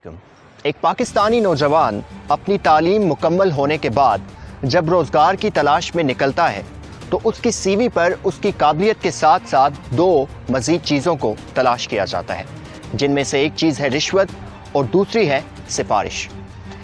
एक पाकिस्तानी नौजवान अपनी तालीम मुकम्मल होने के बाद जब रोज़गार की तलाश में निकलता है तो उसकी सीवी पर उसकी काबिलियत के साथ साथ दो मज़ीद चीज़ों को तलाश किया जाता है, जिनमें से एक चीज़ है रिश्वत और दूसरी है सिफारिश।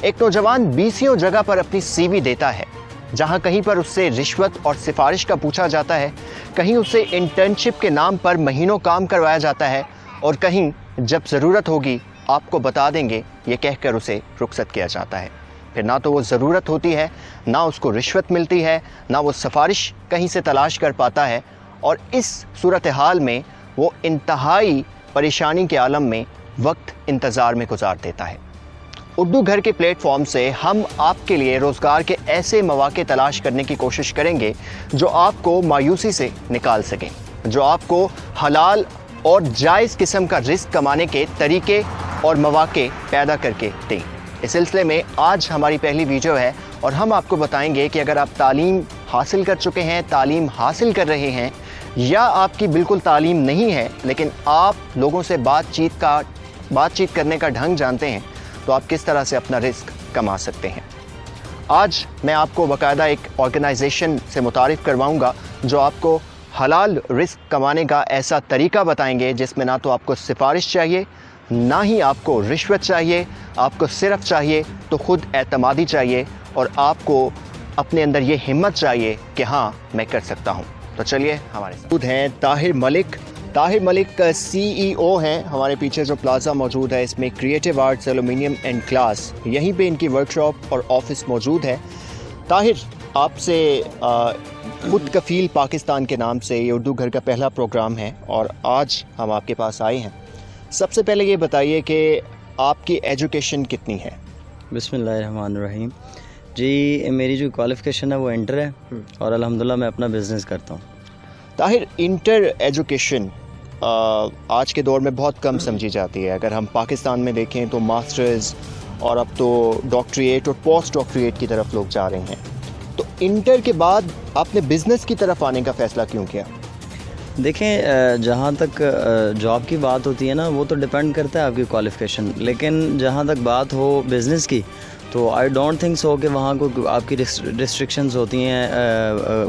एक नौजवान 20 जगह पर अपनी सीवी देता है, जहां कहीं पर उससे रिश्वत और सिफारिश का पूछा जाता है, कहीं उससे इंटर्नशिप के नाम पर महीनों काम करवाया जाता है और कहीं जब ज़रूरत होगी आपको बता देंगे ये कहकर उसे रुखसत किया जाता है। फिर ना तो वो ज़रूरत होती है, ना उसको रिश्वत मिलती है, ना वो सिफारिश कहीं से तलाश कर पाता है और इस सूरत हाल में वो इंतहाई परेशानी के आलम में वक्त इंतज़ार में गुजार देता है। उर्दू घर के प्लेटफॉर्म से हम आपके लिए रोज़गार के ऐसे मौके तलाश करने की कोशिश करेंगे जो आपको मायूसी से निकाल सकें, जो आपको हलाल और जायज़ किस्म का रिस्क कमाने के तरीके और मौके पैदा करके दें। इस सिलसिले में आज हमारी पहली वीडियो है और हम आपको बताएंगे कि अगर आप तालीम हासिल कर चुके हैं, तालीम हासिल कर रहे हैं या आपकी बिल्कुल तालीम नहीं है लेकिन आप लोगों से बातचीत करने का ढंग जानते हैं, तो आप किस तरह से अपना रिस्क कमा सकते हैं। आज मैं आपको बाकायदा एक ऑर्गेनाइजेशन से मुतारिफ़ करवाऊँगा जो आपको हलाल रिस्क कमाने का ऐसा तरीका बताएंगे जिसमें ना तो आपको सिफारिश चाहिए, ना ही आपको रिश्वत चाहिए, आपको सिर्फ चाहिए तो ख़ुद एतमादी चाहिए और आपको अपने अंदर ये हिम्मत चाहिए कि हाँ मैं कर सकता हूँ। तो चलिए हमारे साथ हैं ताहिर मलिक CEO हैं। हमारे पीछे जो प्लाज़ा मौजूद है इसमें creative arts aluminium and glass, यहीं पे इनकी वर्कशॉप और ऑफिस मौजूद है। ताहिर, आपसे खुद कफ़ील पाकिस्तान के नाम से ये उर्दू घर का पहला प्रोग्राम है और आज हम आपके पास आए हैं। सबसे पहले ये बताइए कि आपकी एजुकेशन कितनी है? बिस्मिल्लाहिर्रहमानिर्रहीम जी, मेरी जो क्वालिफ़िकेशन है वो इंटर है और अल्हम्दुलिल्लाह मैं अपना बिज़नेस करता हूँ। ताहिर, इंटर एजुकेशन आज के दौर में बहुत कम समझी जाती है। अगर हम पाकिस्तान में देखें तो मास्टर्स और अब तो डॉक्टरेट और पोस्ट डॉक्टरेट की तरफ लोग जा रहे हैं, तो इंटर के बाद आपने बिज़नेस की तरफ आने का फ़ैसला क्यों किया? देखें, जहाँ तक जॉब की बात होती है ना वो तो डिपेंड करता है आपकी क्वालिफ़िकेशन, लेकिन जहाँ तक बात हो बिज़नेस की तो आई डोंट थिंक सो कि वहाँ को आपकी रिस्ट्रिक्शंस होती हैं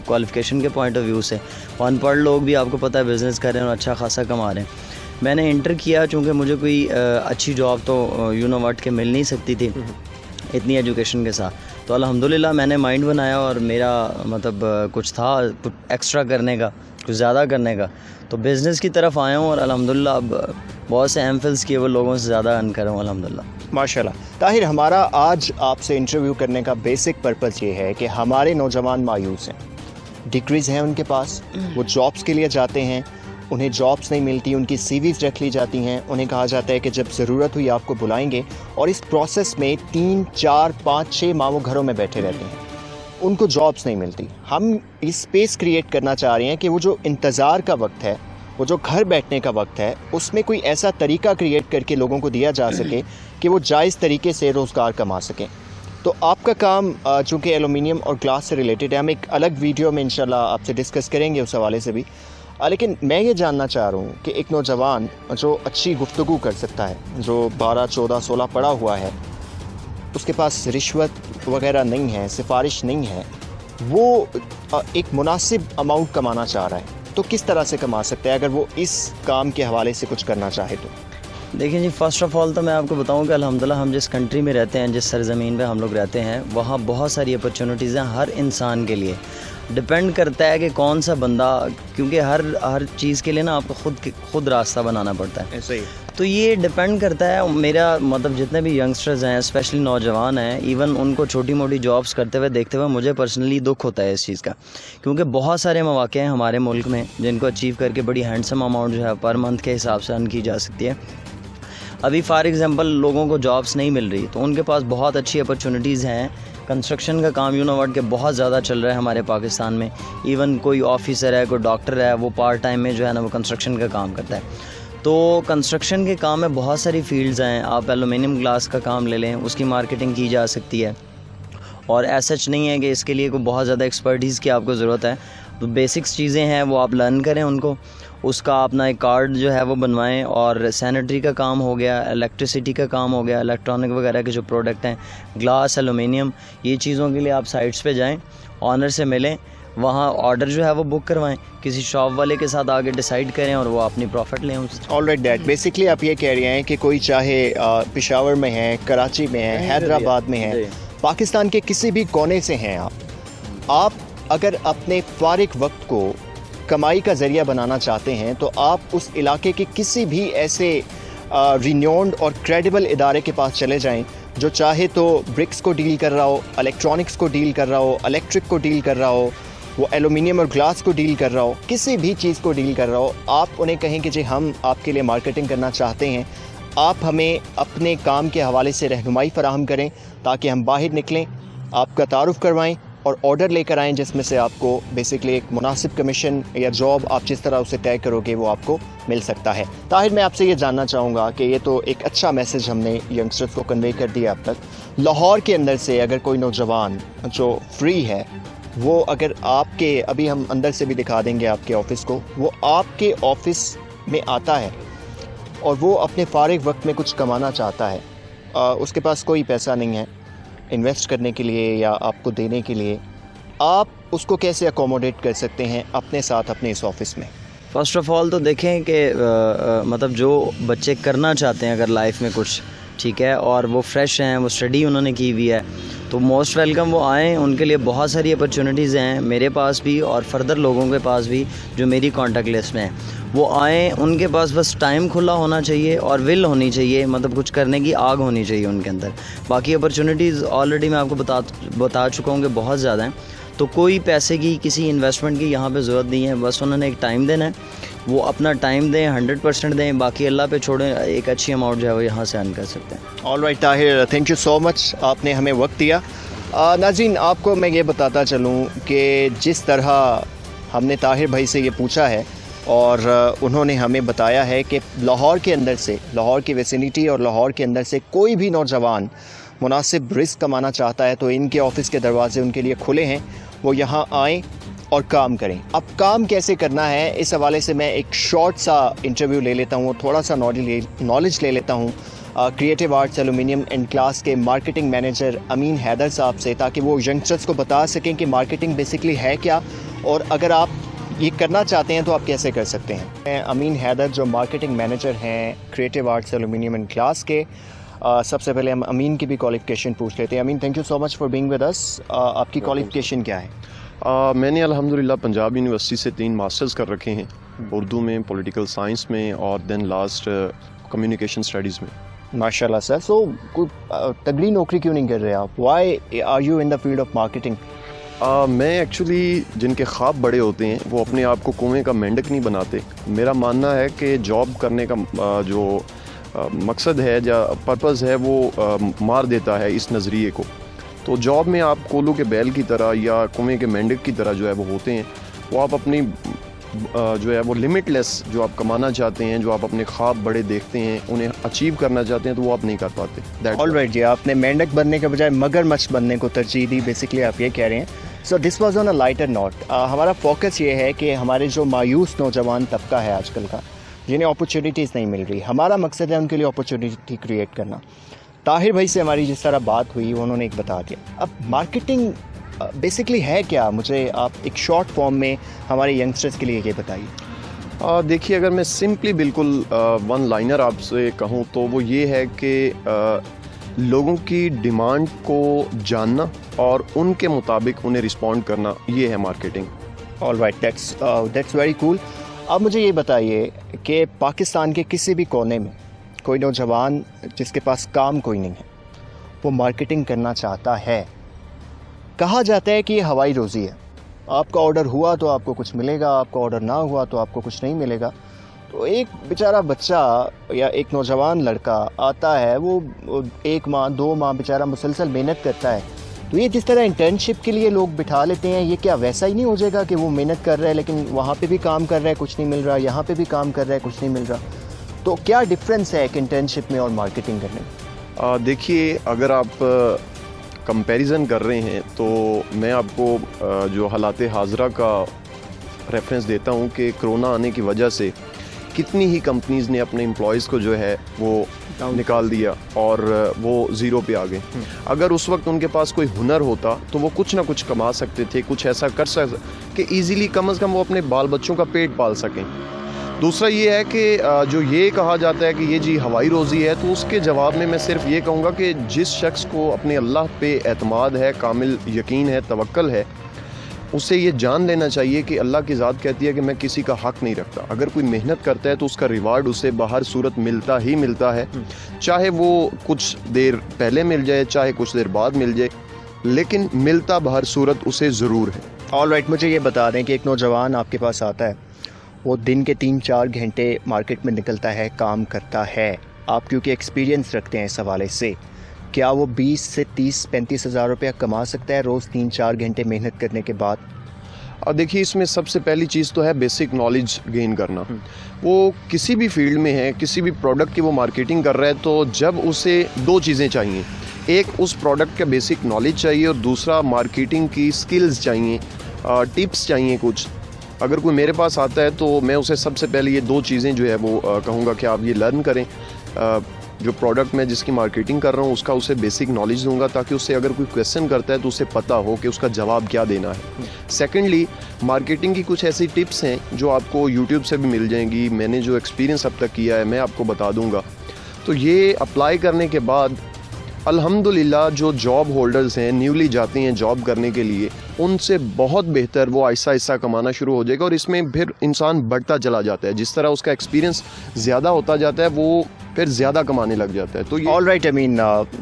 क्वालिफ़िकेशन के पॉइंट ऑफ व्यू से। अनपढ़ लोग भी आपको पता है बिज़नेस कर रहे हैं और अच्छा खासा कमा रहे हैं। मैंने इंटर किया चूँकि मुझे कोई अच्छी जॉब तो यूनिवर्सिटी के मिल नहीं सकती थी इतनी एजुकेशन के साथ, तो अल्हम्दुलिल्लाह मैंने माइंड बनाया और मेरा मतलब कुछ था कुछ एक्स्ट्रा करने का, कुछ ज़्यादा करने का, तो बिज़नेस की तरफ आया हूँ और अल्हम्दुलिल्लाह अब बहुत से एमफिल्स किए वो लोगों से ज़्यादा अर्न कर रहा हूँ अल्हम्दुलिल्लाह। माशाल्लाह। ताहिर, हमारा आज आपसे इंटरव्यू करने का बेसिक पर्पज़ ये है कि हमारे नौजवान मायूस हैं, डिग्रीज़ हैं उनके पास, वो जॉब्स के लिए जाते हैं, उन्हें जॉब्स नहीं मिलती, उनकी सीवीज़ रख ली जाती हैं, उन्हें कहा जाता है कि जब ज़रूरत हुई आपको बुलाएंगे और इस प्रोसेस में 3, 4, 5, 6 माह वो घरों में बैठे रहते हैं, उनको जॉब्स नहीं मिलती। हम इस स्पेस क्रिएट करना चाह रहे हैं कि वो जो इंतज़ार का वक्त है, वो जो घर बैठने का वक्त है, उसमें कोई ऐसा तरीका क्रिएट करके लोगों को दिया जा सके कि वो जायज़ तरीके से रोज़गार कमा सकें। तो आपका काम चूँकि एलुमिनियम और ग्लास से रिलेटेड है, हम एक अलग वीडियो में इंशाल्लाह आपसे डिस्कस करेंगे उस हवाले से भी, लेकिन मैं ये जानना चाह रहा हूँ कि एक नौजवान जो अच्छी गुफ्तगू कर सकता है, जो 12, 14, 16 पढ़ा हुआ है, उसके पास रिश्वत वगैरह नहीं है, सिफारिश नहीं है, वो एक मुनासिब अमाउंट कमाना चाह रहा है, तो किस तरह से कमा सकता है अगर वो इस काम के हवाले से कुछ करना चाहे तो? देखिए जी, फ़र्स्ट ऑफ़ ऑल तो मैं आपको बताऊं कि अल्हम्दुलिल्लाह हम जिस कंट्री में रहते हैं, जिस सरज़मीन पे हम लोग रहते हैं, वहाँ बहुत सारी अपॉर्चुनिटीज़ हैं हर इंसान के लिए। डिपेंड करता है कि कौन सा बंदा, क्योंकि हर चीज़ के लिए ना आपको खुद रास्ता बनाना पड़ता है। ऐसे ही तो ये डिपेंड करता है, मेरा मतलब जितने भी यंगस्टर्स हैं, स्पेशली नौजवान हैं, इवन उनको छोटी मोटी जॉब्स करते हुए देखते हुए मुझे पर्सनली दुख होता है इस चीज़ का, क्योंकि बहुत सारे मौके हैं हमारे मुल्क में जिनको अचीव करके बड़ी हैंडसम अमाउंट जो है पर मंथ के हिसाब से अर्न की जा सकती है। अभी फॉर एग्ज़ाम्पल लोगों को जॉब्स नहीं मिल रही तो उनके पास बहुत अच्छी अपॉर्चुनिटीज़ हैं। कंस्ट्रक्शन का काम यूनिवर्सिटी के बहुत ज़्यादा चल रहा है हमारे पाकिस्तान में। इवन कोई ऑफिसर है, कोई डॉक्टर है, वो पार्ट टाइम में जो है ना वो कंस्ट्रक्शन का काम करता है। तो कंस्ट्रक्शन के काम में बहुत सारी फील्ड्स हैं। आप एलुमिनियम ग्लास का काम ले लें, उसकी मार्केटिंग की जा सकती है और ऐसा सच नहीं है कि इसके लिए कोई बहुत ज़्यादा एक्सपर्टीज़ की आपको ज़रूरत है। तो बेसिक्स चीज़ें हैं वो आप लर्न करें उनको, اس کا اپنا ایک کارڈ جو ہے وہ بنوائیں. اور سینیٹری کا کام ہو گیا, الیکٹریسٹی کا کام ہو گیا, الیکٹرانک وغیرہ کے جو پروڈکٹ ہیں, گلاس, ایلومینیم, یہ چیزوں کے لیے آپ سائٹس پہ جائیں, آنر سے ملیں, وہاں آرڈر جو ہے وہ بک کروائیں, کسی شاپ والے کے ساتھ آگے ڈیسائیڈ کریں اور وہ اپنی پروفٹ لیں اس سے. آلرائٹ ڈیٹ, بیسکلی آپ یہ کہہ رہے ہیں کہ کوئی چاہے پشاور میں ہے, کراچی میں ہے, حیدرآباد میں ہے, پاکستان کے کسی بھی کونے سے ہیں آپ اگر اپنے فارغ وقت کو کمائی کا ذریعہ بنانا چاہتے ہیں تو آپ اس علاقے کے کسی بھی ایسے رینیونڈ اور کریڈیبل ادارے کے پاس چلے جائیں جو چاہے تو برکس کو ڈیل کر رہا ہو, الیکٹرانکس کو ڈیل کر رہا ہو, الیکٹرک کو ڈیل کر رہا ہو, وہ ایلومینیم اور گلاس کو ڈیل کر رہا ہو, کسی بھی چیز کو ڈیل کر رہا ہو. آپ انہیں کہیں کہ جی ہم آپ کے لیے مارکیٹنگ کرنا چاہتے ہیں, آپ ہمیں اپنے کام کے حوالے سے رہنمائی فراہم کریں تاکہ ہم باہر نکلیں, آپ کا تعارف کروائیں اور آرڈر لے کر آئیں جس میں سے آپ کو بیسکلی ایک مناسب کمیشن یا جاب آپ جس طرح اسے طے کرو گے وہ آپ کو مل سکتا ہے. طاہر, میں آپ سے یہ جاننا چاہوں گا کہ یہ تو ایک اچھا میسج ہم نے ینگسٹرز کو کنوے کر دیا اب تک. لاہور کے اندر سے اگر کوئی نوجوان جو فری ہے, وہ اگر آپ کے, ابھی ہم اندر سے بھی دکھا دیں گے آپ کے آفس کو, وہ آپ کے آفس میں آتا ہے اور وہ اپنے فارغ وقت میں کچھ کمانا چاہتا ہے, اس کے پاس کوئی پیسہ نہیں ہے انویسٹ کرنے کے لیے یا آپ کو دینے کے لیے, آپ اس کو کیسے اکوموڈیٹ کر سکتے ہیں اپنے ساتھ اپنے اس آفس میں؟ فرسٹ آف آل تو دیکھیں کہ مطلب جو بچے کرنا چاہتے ہیں اگر لائف میں کچھ, ٹھیک ہے, اور وہ فریش ہیں, وہ اسٹڈی انہوں نے کی ہوئی ہے, تو موسٹ ویلکم وہ آئیں. ان کے لیے بہت ساری اپرچونیٹیز ہیں میرے پاس بھی اور فردر لوگوں کے پاس بھی جو میری کانٹیکٹ لسٹ میں ہیں. وہ آئیں, ان کے پاس بس ٹائم کھلا ہونا چاہیے اور ول ہونی چاہیے, مطلب کچھ کرنے کی آگ ہونی چاہیے ان کے اندر. باقی اپرچونیٹیز آلریڈی میں آپ کو بتا چکا ہوں کہ بہت زیادہ ہیں. تو کوئی پیسے کی, کسی انویسٹمنٹ کی یہاں پہ ضرورت نہیں ہے, بس انہوں نے ایک ٹائم دینا ہے, وہ اپنا ٹائم دیں, 100% دیں, باقی اللہ پہ چھوڑیں, ایک اچھی اماؤنٹ جو ہے وہ یہاں سے ارن کر سکتے ہیں. All right Tahir, thank you so much, آپ نے ہمیں وقت دیا. ناظرین, آپ کو میں یہ بتاتا چلوں کہ جس طرح ہم نے طاہر بھائی سے یہ پوچھا ہے اور انہوں نے ہمیں بتایا ہے کہ لاہور کے اندر سے, لاہور کی ویسینٹی اور لاہور کے اندر سے کوئی بھی نوجوان مناسب رزق کمانا چاہتا ہے تو ان کے آفس کے دروازے ان کے لیے کھلے ہیں, وہ یہاں آئیں اور کام کریں. اب کام کیسے کرنا ہے اس حوالے سے میں ایک شارٹ سا انٹرویو لے لیتا ہوں, تھوڑا سا نالج لے لیتا ہوں creative arts aluminium and glass کے مارکیٹنگ مینیجر امین حیدر صاحب سے, تاکہ وہ ینگسٹرز کو بتا سکیں کہ مارکیٹنگ بیسکلی ہے کیا اور اگر آپ یہ کرنا چاہتے ہیں تو آپ کیسے کر سکتے ہیں. امین حیدر جو مارکیٹنگ مینیجر ہیں creative arts aluminium and glass کے. سب سے پہلے ہم امین کی بھی کوالیفیکیشن پوچھ لیتے ہیں. Amin, thank you so much for being with us. آپ کی کوالیفیکیشن کیا ہے؟ میں نے الحمدللہ پنجاب یونیورسٹی سے 3 ماسٹرز کر رکھے ہیں, اردو میں, پولیٹیکل سائنس میں اور دین لاسٹ کمیونیکیشن اسٹڈیز میں. ماشاء اللہ سر. سو کوئی تگڑی نوکری کیوں نہیں کر رہے آپ؟ Why are you in the field of marketing? میں ایکچولی جن کے خواب بڑے ہوتے ہیں وہ اپنے آپ کو کنویں کا مینڈک نہیں بناتے. میرا ماننا ہے کہ جاب کرنے کا جو مقصد ہے یا پرپز ہے وہ مار دیتا ہے اس نظریے کو. تو جاب میں آپ کولو کے بیل کی طرح یا کنویں کے مینڈک کی طرح جو ہے وہ ہوتے ہیں, وہ آپ اپنی جو ہے وہ لمٹ لیس جو آپ کمانا چاہتے ہیں, جو آپ اپنے خواب بڑے دیکھتے ہیں, انہیں اچیو کرنا چاہتے ہیں تو وہ آپ نہیں کر پاتے. آل رائٹ جی, آپ نے مینڈک بننے کے بجائے مگر مچھ بننے کو ترجیح دی, بیسکلی آپ یہ کہہ رہے ہیں. So this was on a lighter note. ہمارا فوکس یہ ہے کہ ہمارے جو مایوس نوجوان طبقہ ہے آج کل کا, جنہیں اپرچونیٹیز نہیں مل رہی, ہمارا مقصد ہے ان کے لیے اپرچونیٹی کریٹ کرنا. طاہر بھائی سے ہماری جس طرح بات ہوئی انہوں نے ایک بتا دیا. اب مارکیٹنگ بیسکلی ہے کیا؟ مجھے آپ ایک شارٹ فارم میں ہمارے ینگسٹرز کے لیے یہ بتائیے. دیکھیے, اگر میں سمپلی بالکل 1 لائنر آپ سے کہوں تو وہ یہ ہے کہ لوگوں کی ڈیمانڈ کو جاننا اور ان کے مطابق انہیں رسپونڈ کرنا, یہ ہے marketing. All right, that's very cool. اب مجھے یہ بتائیے کہ پاکستان کے کسی بھی کونے میں کوئی نوجوان جس کے پاس کام کوئی نہیں ہے, وہ مارکیٹنگ کرنا چاہتا ہے. کہا جاتا ہے کہ یہ ہوائی روزی ہے, آپ کا آرڈر ہوا تو آپ کو کچھ ملے گا, آپ کا آرڈر نہ ہوا تو آپ کو کچھ نہیں ملے گا. تو ایک بیچارہ بچہ یا ایک نوجوان لڑکا آتا ہے, وہ 1 ماہ 2 ماہ بیچارہ مسلسل محنت کرتا ہے. تو یہ جس طرح انٹرنشپ کے لیے لوگ بٹھا لیتے ہیں, یہ کیا ویسا ہی نہیں ہو جائے گا کہ وہ محنت کر رہا ہے لیکن وہاں پہ بھی کام کر رہا ہے کچھ نہیں مل رہا, یہاں پہ بھی کام کر رہا ہے کچھ نہیں مل رہا؟ تو کیا ڈفرینس ہے ایک انٹرنشپ میں اور مارکیٹنگ کرنے میں؟ دیکھیے, اگر آپ کمپیریزن کر رہے ہیں تو میں آپ کو جو حالات حاضرہ کا रेफरेंस देता हूँ कि कोरोना आने की वजह से कितनी ही कंपनीज़ ने अपने एम्प्लॉयज़ को जो है वो निकाल दिया और वो ज़ीरो पे आ गए। अगर उस वक्त उनके पास कोई हुनर होता तो वो कुछ ना कुछ कमा सकते थे, कुछ ऐसा कर सकते कि ईज़िली कम से कम वो अपने बाल बच्चों का पेट पाल सकें। दूसरा ये है कि जो ये कहा जाता है कि ये जी हवाई रोज़ी है, तो उसके जवाब में मैं सिर्फ ये कहूँगा कि जिस शख्स को अपने अल्लाह पे एतमाद है, कामिल यकीन है, तवक्कल है, उसे ये जान लेना चाहिए कि अल्लाह की ज़ात कहती है कि मैं किसी का हक़ नहीं रखता। अगर कोई मेहनत करता है तो उसका रिवार्ड उसे बाहर सूरत मिलता ही मिलता है, चाहे वो कुछ देर पहले मिल जाए, चाहे कुछ देर बाद मिल जाए, लेकिन मिलता बाहर सूरत उसे ज़रूर है। ऑलराइट, मुझे ये बता दें कि एक नौजवान आपके पास आता है, वो दिन के 3-4 घंटे मार्केट में निकलता है, काम करता है। आप क्योंकि एक्सपीरियंस रखते हैं इस हवाले से, क्या वो 20 से 30-35 हज़ार रुपया कमा सकता है रोज़ 3-4 घंटे मेहनत करने के बाद? और देखिए, इसमें सबसे पहली चीज़ तो है बेसिक नॉलेज गेन करना। वो किसी भी फील्ड में है, किसी भी प्रोडक्ट की वो मार्केटिंग कर रहा है, तो जब उसे 2 चीज़ें चाहिए, एक उस प्रोडक्ट का बेसिक नॉलेज चाहिए और दूसरा मार्केटिंग की स्किल्स चाहिए, टिप्स चाहिए कुछ। अगर कोई मेरे पास आता है तो मैं उसे सबसे पहले ये 2 चीज़ें जो है वो कहूँगा कि आप ये लर्न करें। जो प्रोडक्ट मैं जिसकी मार्केटिंग कर रहा हूँ उसका उसे बेसिक नॉलेज दूंगा, ताकि उससे अगर कोई क्वेश्चन करता है तो उसे पता हो कि उसका जवाब क्या देना है। सेकेंडली, मार्केटिंग की कुछ ऐसी टिप्स हैं जो आपको यूट्यूब से भी मिल जाएंगी। मैंने जो एक्सपीरियंस अब तक किया है मैं आपको बता दूंगा। तो ये अप्लाई करने के बाद अल्हम्दुलिल्लाह जो जॉब होल्डर्स हैं, न्यूली जाते हैं जॉब करने के लिए, उनसे बहुत बेहतर वो आहिस्ता आहिस्ता कमाना शुरू हो जाएगा और इसमें फिर इंसान बढ़ता चला जाता है। जिस तरह उसका एक्सपीरियंस ज़्यादा होता जाता है वो फिर ज़्यादा कमाने लग जाता है। तो ये all right Amin,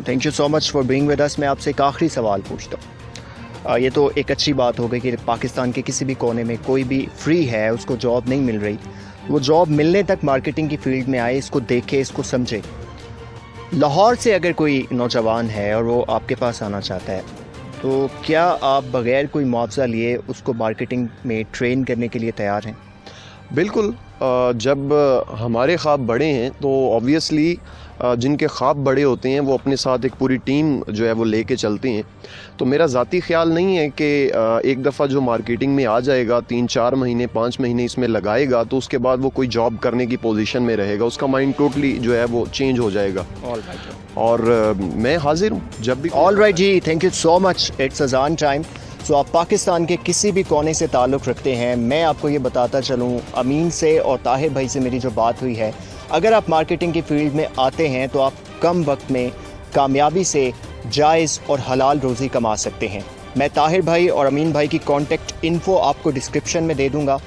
thank you so much for being with us. मैं आपसे एक आखिरी सवाल पूछता हूँ। ये तो एक अच्छी बात हो गई कि पाकिस्तान के किसी भी कोने में कोई भी फ्री है, उसको जॉब नहीं मिल रही, वो जॉब मिलने तक मार्केटिंग की फील्ड में आए, इसको देखे, इसको समझे। लाहौर से अगर कोई नौजवान है और वो आपके पास आना चाहता है, तो क्या आप बग़ैर कोई मुआवजा लिए उसको मार्केटिंग में ट्रेन करने के लिए तैयार हैं? बिल्कुल। जब हमारे ख्वाब बड़े हैं तो ऑब्वियसली जिनके ख्वाब बड़े होते हैं वो अपने साथ एक पूरी टीम जो है वो लेके चलते हैं। तो मेरा ज़ाती ख्याल नहीं है कि एक दफ़ा जो मार्केटिंग में आ जाएगा, 3-4 महीने 5 महीने इसमें लगाएगा तो उसके बाद वो कोई जॉब करने की पोजीशन में रहेगा, उसका माइंड टोटली जो है वो चेंज हो जाएगा। और मैं हाजिर हूँ जब भी। All right ji, thank you so much. It's अज़ान टाइम। सो आप पाकिस्तान के किसी भी कोने से ताल्लुक़ रखते हैं, मैं आपको ये बताता चलूँ, अमीन से और ताहिर भाई से मेरी जो बात हुई है, अगर आप मार्केटिंग की फील्ड में आते हैं तो आप कम वक्त में कामयाबी से जायज़ और हलाल रोज़ी कमा सकते हैं। मैं ताहिर भाई और अमीन भाई की कॉन्टेक्ट इन्फो आपको डिस्क्रिप्शन में दे दूँगा।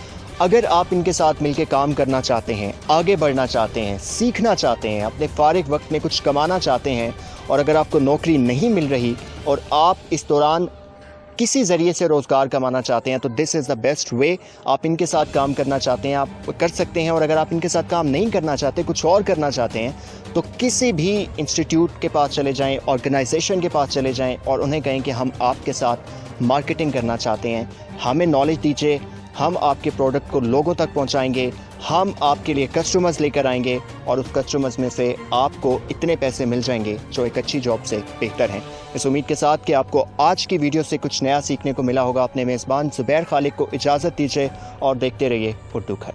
अगर आप इनके साथ मिलकर काम करना चाहते हैं, आगे बढ़ना चाहते हैं, सीखना चाहते हैं, अपने फ़ारिग वक्त में कुछ कमाना चाहते हैं, और अगर आपको नौकरी नहीं मिल रही और आप इस दौरान किसी ज़रिए से रोज़गार कमाना चाहते हैं, तो this is the best way. आप इनके साथ काम करना चाहते हैं, आप कर सकते हैं। और अगर आप इनके साथ काम नहीं करना चाहते, कुछ और करना चाहते हैं, तो किसी भी इंस्टीट्यूट के पास चले जाएं, ऑर्गेनाइजेशन के पास चले जाएं और उन्हें कहें कि हम आपके साथ मार्केटिंग करना चाहते हैं, हमें नॉलेज दीजिए, हम आपके प्रोडक्ट को लोगों तक पहुंचाएंगे, हम आपके लिए कस्टमर्स लेकर आएंगे और उस कस्टमर्स में से आपको इतने पैसे मिल जाएंगे जो एक अच्छी जॉब से बेहतर हैं। इस उम्मीद के साथ कि आपको आज की वीडियो से कुछ नया सीखने को मिला होगा, अपने मेज़बान ज़ुबैर खालिक को इजाज़त दीजिए और देखते रहिए उर्दू घर।